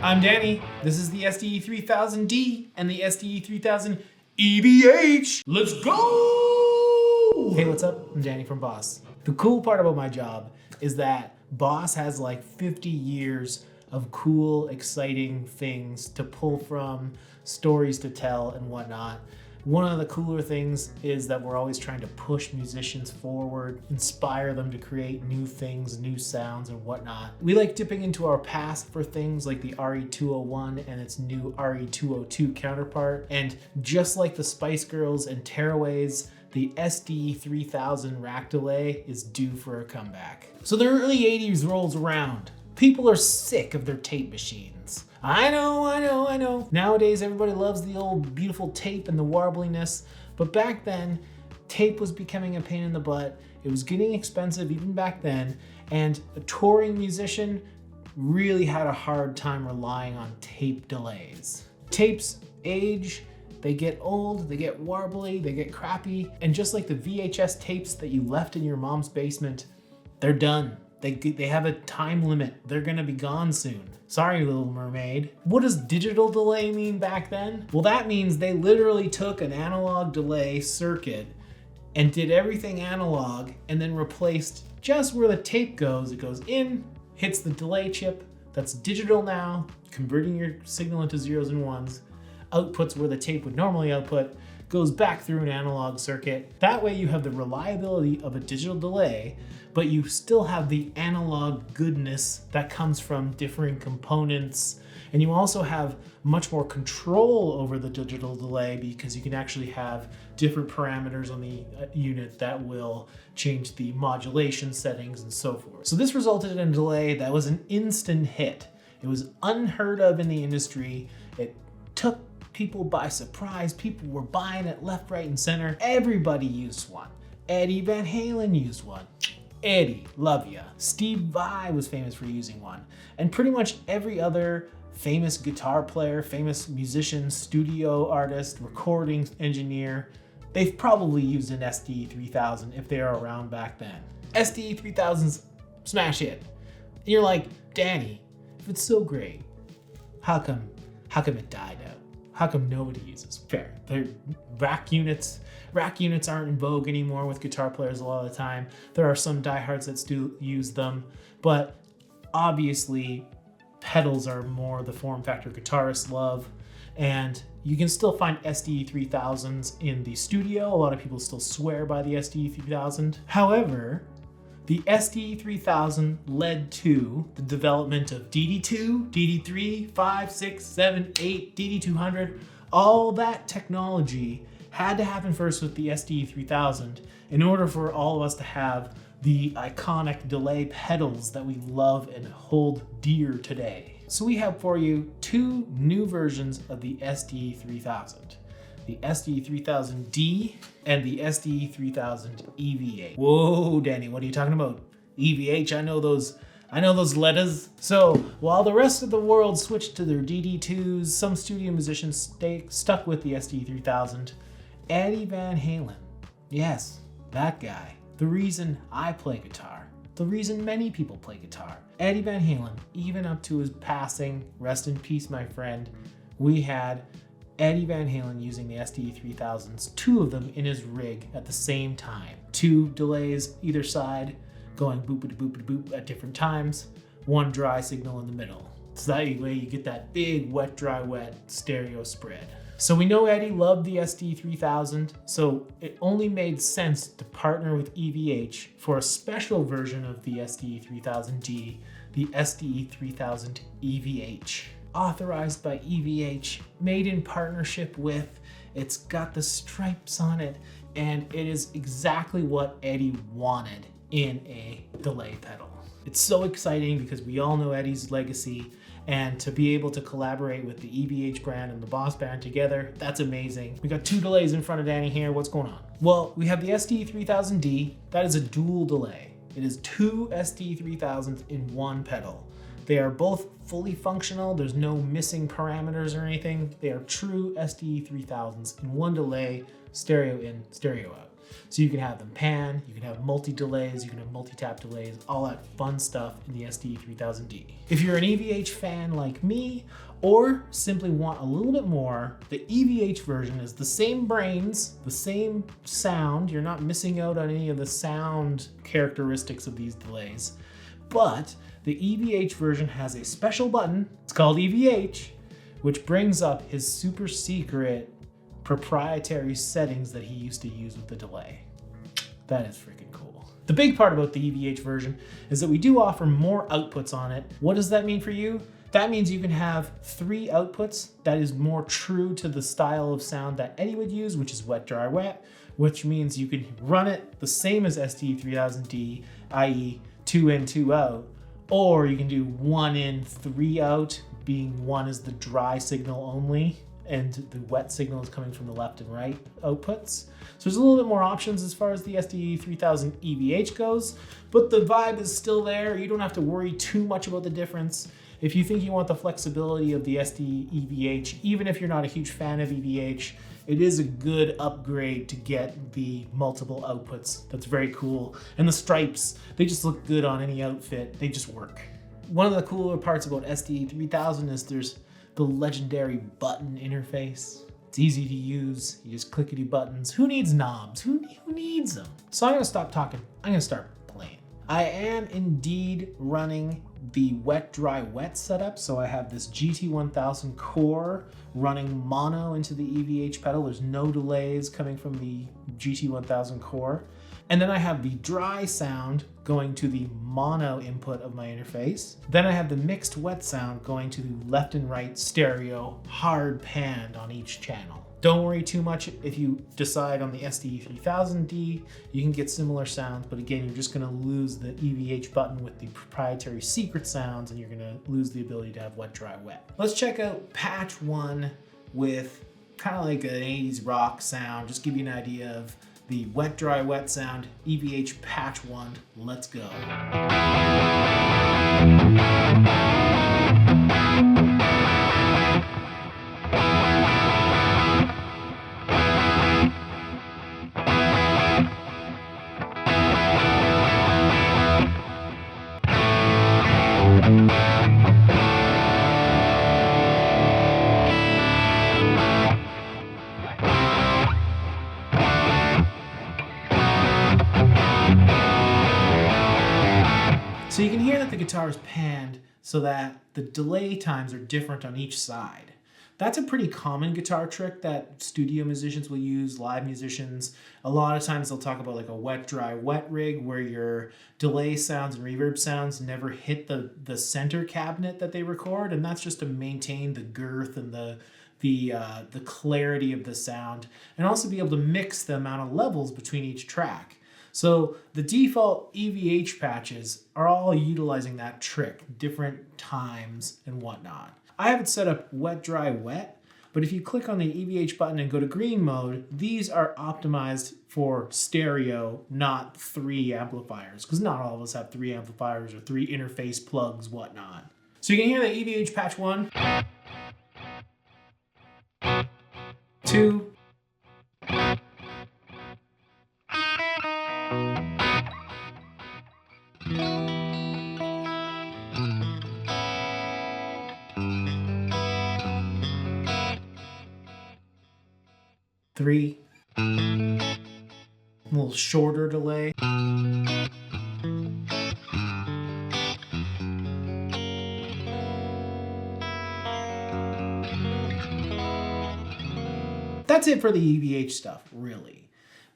I'm Danny. This is the SDE-3000D and the SDE-3000EVH. Let's go! Hey, what's up? I'm Danny from BOSS. The cool part about my job is that BOSS has like 50 years of cool, exciting things to pull from, stories to tell and whatnot. One of the cooler things is that we're always trying to push musicians forward, inspire them to create new things, new sounds and whatnot. We like dipping into our past for things like the RE-201 and its new RE-202 counterpart. And just like the Spice Girls and Tearaways, the SDE-3000 rack delay is due for a comeback. So the early 80s rolls around. People are sick of their tape machines. I know. Nowadays, everybody loves the old beautiful tape and the warbliness, but back then, tape was becoming a pain in the butt. It was getting expensive even back then, and a touring musician really had a hard time relying on tape delays. Tapes age, they get old, they get warbly, they get crappy, and just like the VHS tapes that you left in your mom's basement, they're done. They have a time limit. They're gonna be gone soon. Sorry, Little Mermaid. What does digital delay mean back then? Well, that means they literally took an analog delay circuit and did everything analog and then replaced just where the tape goes. It goes in, hits the delay chip, that's digital now, converting your signal into zeros and ones, outputs where the tape would normally output, goes back through an analog circuit. That way you have the reliability of a digital delay, but you still have the analog goodness that comes from differing components. And you also have much more control over the digital delay because you can actually have different parameters on the unit that will change the modulation settings and so forth. So this resulted in a delay that was an instant hit. It was unheard of in the industry. It took people by surprise. People were buying it left, right, and center. Everybody used one. Eddie Van Halen used one. Eddie, love ya. Steve Vai was famous for using one. And pretty much every other famous guitar player, famous musician, studio artist, recording engineer, they've probably used an SDE-3000 if they were around back then. SDE-3000's smash hit. And you're like, Danny, if it's so great, how come it died out? How come nobody uses? Fair. They're rack units aren't in vogue anymore with guitar players a lot of the time. There are some diehards that still use them, but obviously pedals are more the form factor guitarists love. And you can still find SDE-3000s in the studio. A lot of people still swear by the SDE-3000. However, the SDE-3000 led to the development of DD2, DD3, 5, 6, 7, 8, DD200. All that technology had to happen first with the SDE-3000 in order for all of us to have the iconic delay pedals that we love and hold dear today. So we have for you two new versions of the SDE-3000. The SDE-3000D and the SDE-3000EVH. Whoa, Danny, what are you talking about? EVH, I know those letters. So while the rest of the world switched to their DD2s, some studio musicians stuck with the SDE-3000. Eddie Van Halen, yes, that guy. The reason I play guitar, the reason many people play guitar. Eddie Van Halen, even up to his passing, rest in peace, my friend, we had Eddie Van Halen using the SDE-3000s, two of them in his rig at the same time. Two delays either side, going boop-a-doop-a-doop at different times, one dry signal in the middle. So that way you get that big wet, dry, wet stereo spread. So we know Eddie loved the SDE-3000, so it only made sense to partner with EVH for a special version of the SDE-3000D, the SDE-3000EVH. Authorized by EVH, made in partnership with, it's got the stripes on it, and it is exactly what Eddie wanted in a delay pedal. It's so exciting because we all know Eddie's legacy, and to be able to collaborate with the EVH brand and the BOSS brand together, that's amazing. We got two delays in front of Danny here. What's going on? Well, we have the SDE-3000D. That is a dual delay. It is two SDE-3000s in one pedal. They are both fully functional. There's no missing parameters or anything. They are true SDE-3000s in one delay, stereo in, stereo out. So you can have them pan, you can have multi-delays, you can have multi-tap delays, all that fun stuff in the SDE-3000D. If you're an EVH fan like me, or simply want a little bit more, the EVH version is the same brains, the same sound. You're not missing out on any of the sound characteristics of these delays. But the EVH version has a special button, it's called EVH, which brings up his super secret proprietary settings that he used to use with the delay. That is freaking cool. The big part about the EVH version is that we do offer more outputs on it. What does that mean for you? That means you can have 3 outputs. That is more true to the style of sound that Eddie would use, which is wet, dry, wet, which means you can run it the same as SDE-3000D, i.e. 2 in, 2 out, or you can do 1 in, 3 out, being 1 is the dry signal only, and the wet signal is coming from the left and right outputs. So there's a little bit more options as far as the SDE-3000EVH goes, but the vibe is still there. You don't have to worry too much about the difference. If you think you want the flexibility of the SDE-EVH, even if you're not a huge fan of EVH, it is a good upgrade to get the multiple outputs. That's very cool. And the stripes, they just look good on any outfit. They just work. One of the cooler parts about SDE-3000 is there's the legendary button interface. It's easy to use. You just clickety buttons. Who needs knobs? Who needs them? So I'm gonna stop talking. I'm gonna start playing. I am indeed running the wet, dry, wet setup. So I have this GT1000 core running mono into the EVH pedal. There's no delays coming from the GT1000 core. And then I have the dry sound going to the mono input of my interface. Then I have the mixed wet sound going to the left and right stereo hard panned on each channel. Don't worry too much if you decide on the SDE-3000D, you can get similar sounds, but again, you're just gonna lose the EVH button with the proprietary secret sounds, and you're gonna lose the ability to have wet, dry, wet. Let's check out patch 1 with kind of like an 80s rock sound, just give you an idea of the wet, dry, wet sound, EVH patch 1, let's go. So you can hear that the guitar is panned so that the delay times are different on each side. That's a pretty common guitar trick that studio musicians will use, live musicians. A lot of times they'll talk about like a wet, dry, wet rig where your delay sounds and reverb sounds never hit the center cabinet that they record, and that's just to maintain the girth and the clarity of the sound, and also be able to mix the amount of levels between each track. So the default EVH patches are all utilizing that trick, different times and whatnot. I have it set up wet, dry, wet, but if you click on the EVH button and go to green mode, these are optimized for stereo, not 3 amplifiers, because not all of us have 3 amplifiers or 3 interface plugs, whatnot. So you can hear the EVH patch 1, 2, 3, a little shorter delay. That's it for the EVH stuff, really.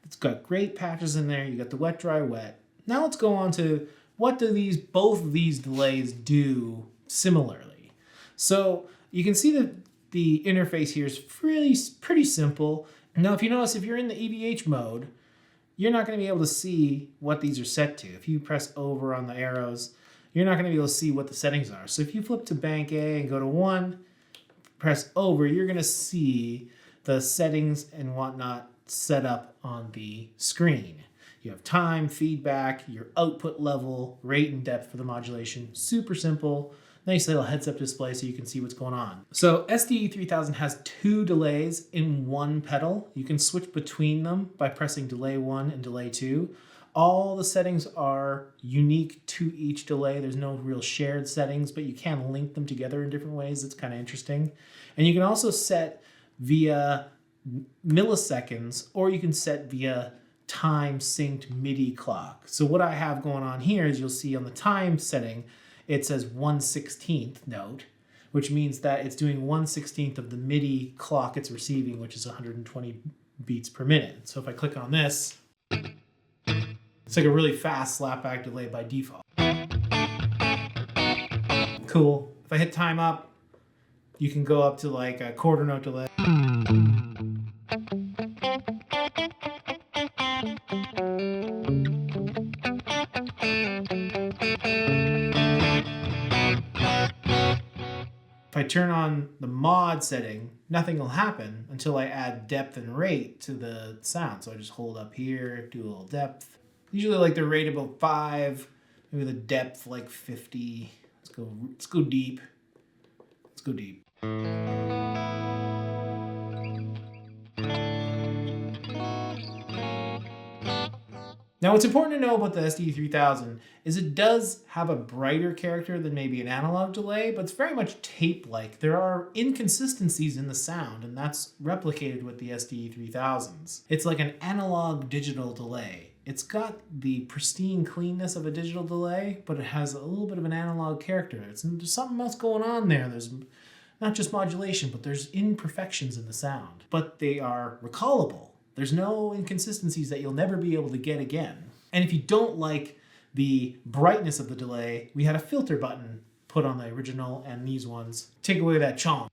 It's got great patches in there. You got the wet, dry, wet. Now let's go on to what do both of these delays do similarly. So you can see that the interface here is really pretty simple. Now, if you notice, if you're in the EVH mode, you're not going to be able to see what these are set to. If you press over on the arrows, you're not going to be able to see what the settings are. So if you flip to bank A and go to 1, press over, you're going to see the settings and whatnot set up on the screen. You have time, feedback, your output level, rate and depth for the modulation. Super simple. Nice little heads-up display so you can see what's going on. So SDE-3000 has 2 delays in one pedal. You can switch between them by pressing delay 1 and delay 2. All the settings are unique to each delay. There's no real shared settings, but you can link them together in different ways. It's kind of interesting. And you can also set via milliseconds, or you can set via time synced MIDI clock. So what I have going on here is you'll see on the time setting, it says 1/16th note, which means that it's doing 1/16th of the MIDI clock it's receiving, which is 120 beats per minute. So if I click on this, it's like a really fast slapback delay by default. Cool. If I hit time up, you can go up to like a quarter note delay. If I turn on the mod setting, nothing will happen until I add depth and rate to the sound. So I just hold up here, do a little depth. Usually like the rate about 5, maybe the depth like 50. Let's go deep. Let's go deep. Now what's important to know about the SDE-3000 is it does have a brighter character than maybe an analog delay, but it's very much tape-like. There are inconsistencies in the sound, and that's replicated with the SDE-3000s. It's like an analog digital delay. It's got the pristine cleanness of a digital delay, but it has a little bit of an analog character. There's something else going on there. There's not just modulation, but there's imperfections in the sound. But they are recallable. There's no inconsistencies that you'll never be able to get again. And if you don't like the brightness of the delay, we had a filter button put on the original and these ones. Take away that chomp.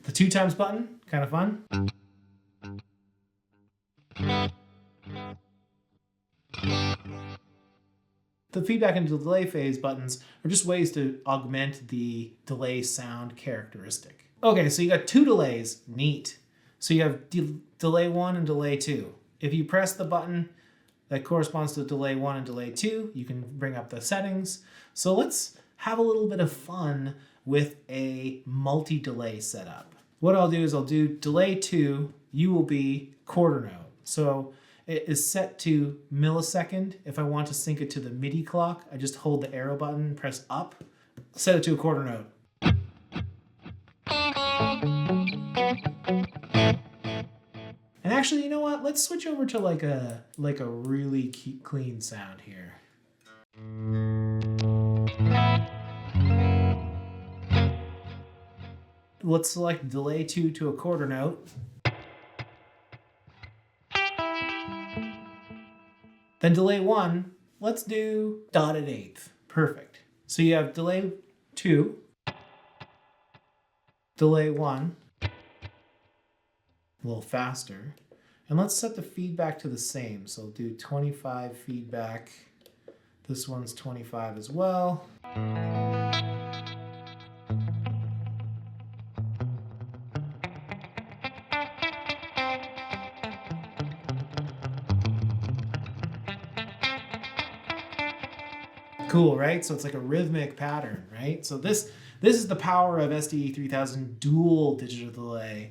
The 2x button, kind of fun. The feedback and delay phase buttons are just ways to augment the delay sound characteristic. Okay, so you got 2 delays, neat. So you have delay 1 and delay 2. If you press the button that corresponds to delay 1 and delay 2, you can bring up the settings. So let's have a little bit of fun with a multi-delay setup. What I'll do is I'll do delay 2, you will be quarter note. So it is set to millisecond. If I want to sync it to the MIDI clock, I just hold the arrow button, press up, set it to a quarter note. And actually, you know what? Let's switch over to like a really clean sound here. Let's select delay 2 to a quarter note. Then delay 1, let's do dotted eighth. Perfect. So you have delay 2, delay 1, a little faster. And let's set the feedback to the same. So I'll do 25 feedback. This one's 25 as well. Cool, right? So it's like a rhythmic pattern, right? So this is the power of SDE-3000 Dual Digital Delay.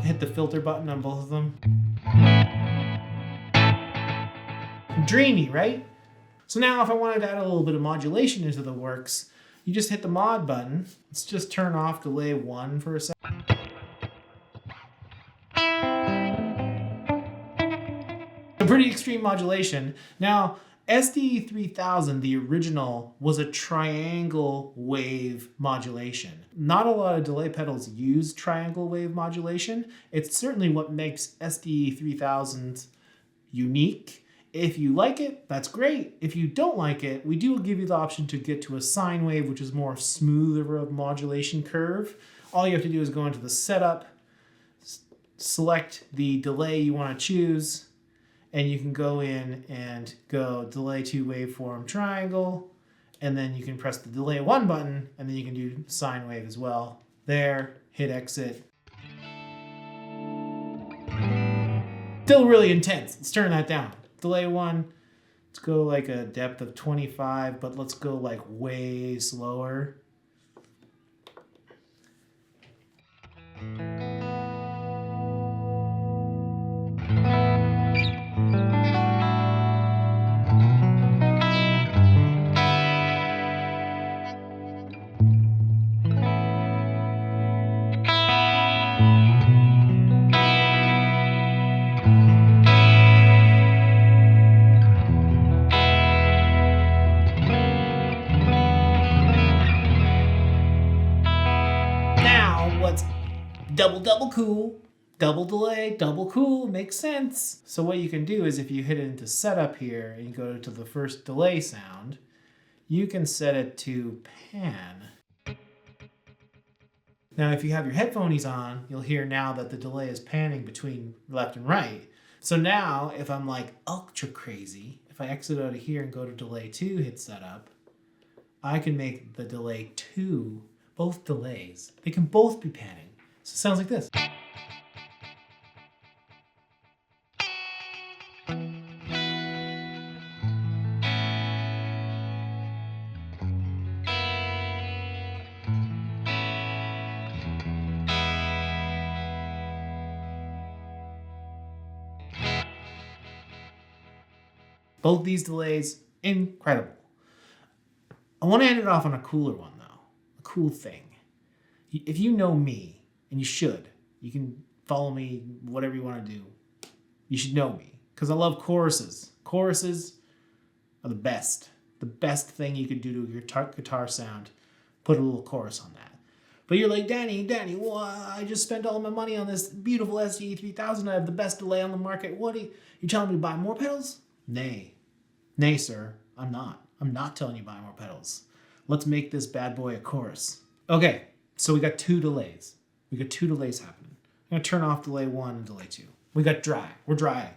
Hit the filter button on both of them. Dreamy, right? So now if I wanted to add a little bit of modulation into the works, you just hit the mod button. Let's just turn off delay 1 for a second. A pretty extreme modulation. Now, SDE-3000, the original, was a triangle wave modulation. Not a lot of delay pedals use triangle wave modulation. It's certainly what makes SDE-3000 unique. If you like it, that's great. If you don't like it, we do give you the option to get to a sine wave, which is more smoother of a modulation curve. All you have to do is go into the setup, select the delay you want to choose, and you can go in and go delay to waveform triangle, and then you can press the delay 1 button, and then you can do sine wave as well. There, hit exit. Still really intense. Let's turn that down. Delay 1, let's go like a depth of 25, but let's go like way slower. Double cool, double delay, double cool, makes sense. So what you can do is if you hit it into setup here and you go to the first delay sound, you can set it to pan. Now if you have your headphones on, you'll hear now that the delay is panning between left and right. So now if I'm like ultra crazy, if I exit out of here and go to delay 2, hit setup, I can make the delay 2, both delays, they can both be panning. So it sounds like this. Both these delays, incredible. I want to end it off on a cooler one though, a cool thing. If you know me, and you should. You can follow me, whatever you want to do. You should know me, because I love choruses. Choruses are the best. The best thing you could do to your guitar sound. Put a little chorus on that. But you're like, Danny, well, I just spent all my money on this beautiful SDE-3000. I have the best delay on the market. What are you telling me to buy more pedals? Nay, sir, I'm not. I'm not telling you to buy more pedals. Let's make this bad boy a chorus. Okay, so we got 2 delays. We got 2 delays happening. I'm going to turn off delay 1 and delay 2. We got dry. We're dry.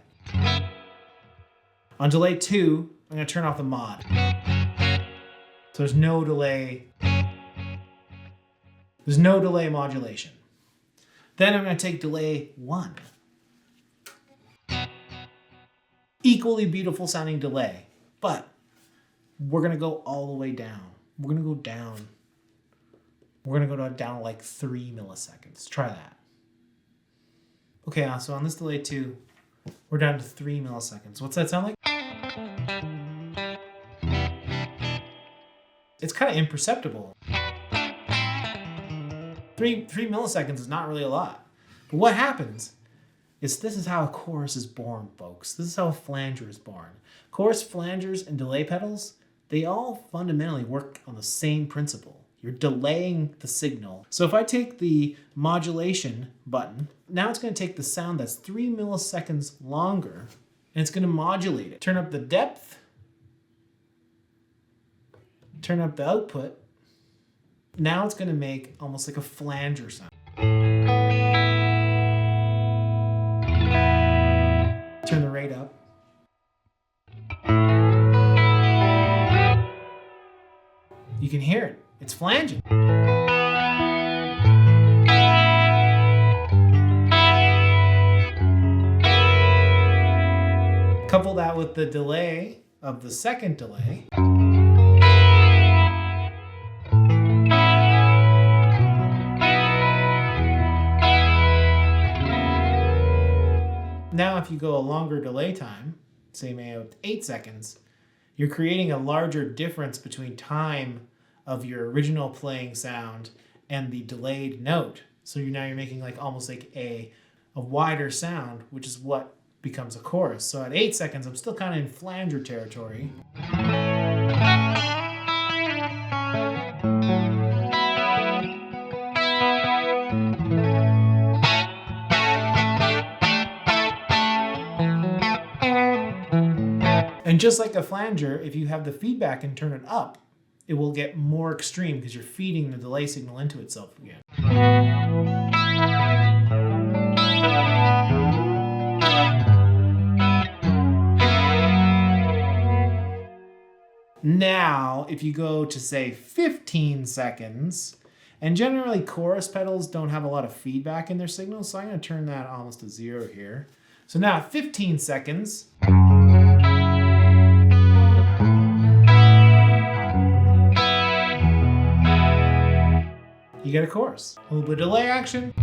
On delay 2, I'm going to turn off the mod. So there's no delay. There's no delay modulation. Then I'm going to take delay 1. Equally beautiful sounding delay. But we're going to go all the way down. We're going to go down. We're going to go down like 3 milliseconds. Try that. Okay, so on this delay 2, we're down to 3 milliseconds. What's that sound like? It's kind of imperceptible. 3 milliseconds is not really a lot. But what happens is this is how a chorus is born, folks. This is how a flanger is born. Chorus, flangers, and delay pedals, they all fundamentally work on the same principle. You're delaying the signal. So if I take the modulation button, now it's going to take the sound that's 3 milliseconds longer, and it's going to modulate it. Turn up the depth, turn up the output. Now it's going to make almost like a flanger sound. Turn the rate up. You can hear it. It's flanging. Couple that with the delay of the second delay. Now if you go a longer delay time, say maybe 8 seconds, you're creating a larger difference between time of your original playing sound and the delayed note. So you're making like almost like a wider sound, which is what becomes a chorus. So at 8 seconds, I'm still kind of in flanger territory. And just like a flanger, if you have the feedback and turn it up, it will get more extreme because you're feeding the delay signal into itself again. Now, if you go to say 15 seconds, and generally chorus pedals don't have a lot of feedback in their signals, so I'm going to turn that almost to 0 here. So now at 15 seconds, you get a chorus. A little bit of delay action.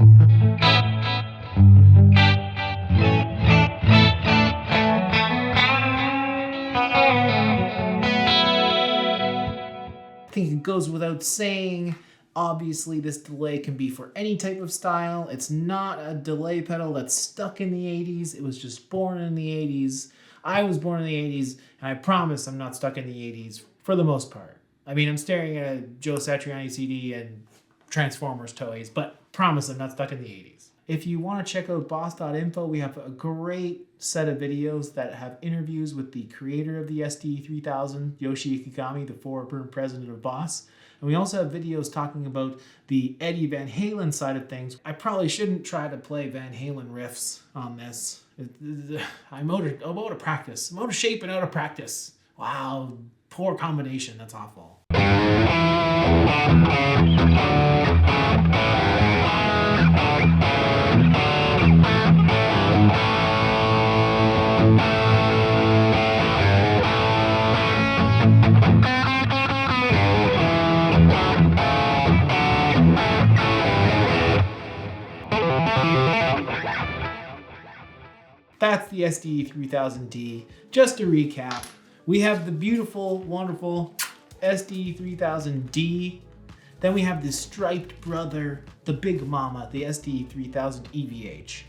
I think it goes without saying, obviously this delay can be for any type of style. It's not a delay pedal that's stuck in the 80s. It was just born in the 80s. I was born in the 80s, and I promise I'm not stuck in the 80s for the most part. I mean, I'm staring at a Joe Satriani CD and Transformers toys, but promise I'm not stuck in the 80s. If you want to check out boss.info, we have a great set of videos that have interviews with the creator of the SDE-3000, Yoshi Ikigami, the former president of BOSS. And we also have videos talking about the Eddie Van Halen side of things. I probably shouldn't try to play Van Halen riffs on this. I'm out of practice. I'm out of shape and out of practice. Wow, poor combination. That's awful. That's the SDE-3000D. Just to recap, we have the beautiful, wonderful SDE-3000D. Then we have the striped brother, the big mama, the SDE-3000EVH.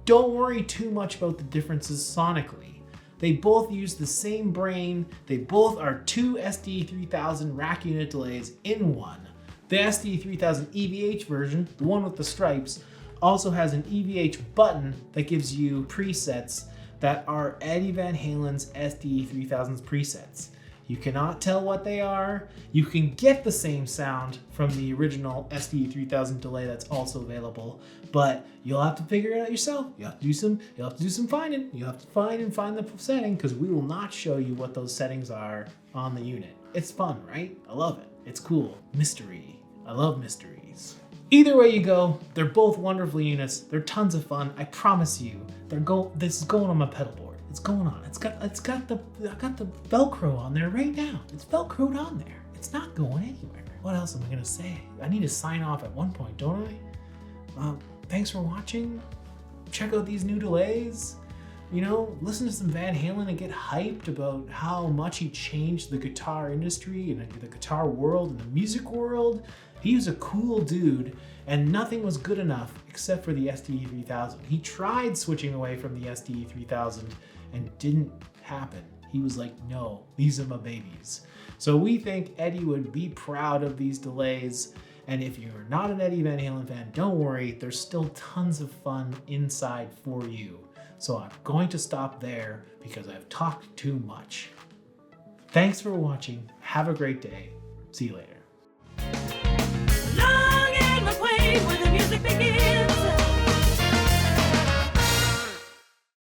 Don't worry too much about the differences sonically. They both use the same brain. They both are 2 SDE-3000 rack unit delays in one. The SDE-3000EVH version, the one with the stripes, also has an EVH button that gives you presets that are Eddie Van Halen's SDE-3000's presets. You cannot tell what they are. You can get the same sound from the original SDE-3000 delay that's also available, but you'll have to figure it out yourself. You'll have to do some finding. You'll have to find the setting, because we will not show you what those settings are on the unit. It's fun, right? I love it. It's cool. Mystery. I love mysteries. Either way you go, they're both wonderful units. They're tons of fun. I promise you. This is going on my pedal board. It's going on. I got the Velcro on there right now. It's Velcroed on there. It's not going anywhere. What else am I gonna say? I need to sign off at one point, don't I? Thanks for watching. Check out these new delays. You know, listen to some Van Halen and get hyped about how much he changed the guitar industry and the guitar world and the music world. He was a cool dude, and nothing was good enough except for the SDE-3000. He tried switching away from the SDE-3000 and didn't happen. He was like, no, these are my babies. So we think Eddie would be proud of these delays. And if you're not an Eddie Van Halen fan, don't worry, there's still tons of fun inside for you. So I'm going to stop there because I've talked too much. Thanks for watching. Have a great day. See you later. Long and McQuaid, when the music begins.